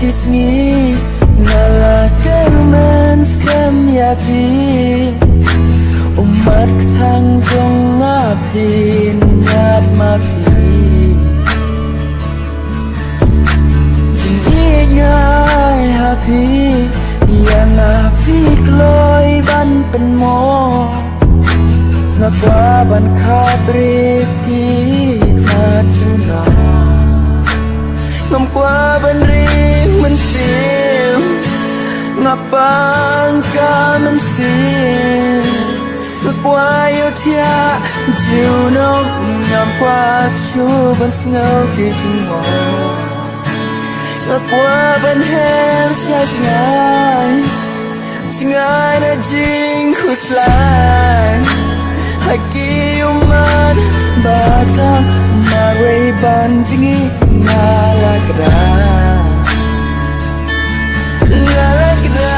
kismi ngalah kermen skem yapi umat ketang jong ngapin ngat mafi jing ngai happy yang api kloi ban penmo ngapa ban kabrik ki matuna ngapa ban ring mensim ngapa ka mensim ngapa yo tia jiu no ngapa shu ban ngau ki jingmo ngapa ban hem sai ngai na jing khuslan haki umat batam marai ban jingi ngalakra ngalakra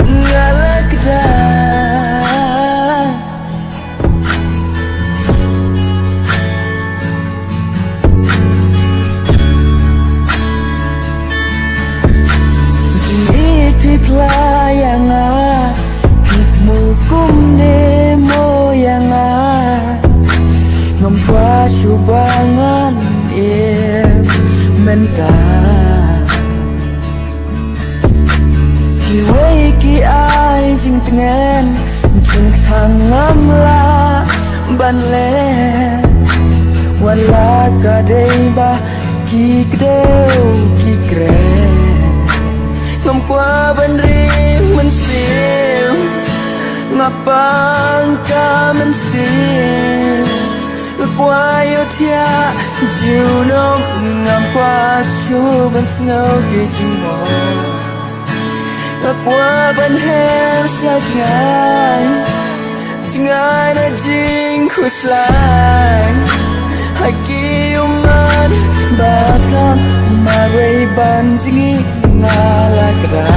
ngalakra Playanga Kismu kumne moyanga Ngampa subangan menta Kiwai ki ai jing tengen Jing thang ngamla ban le Wala kadai ba ki kdeu ki kren ngapa ban ring mensim ngapa ka mensim ngapa yo tia jiu no ngapa shu ban snow gijimo ngapa ban hem sai ngai na jing khuslan haki uman bakam marai ban jingi ngalakra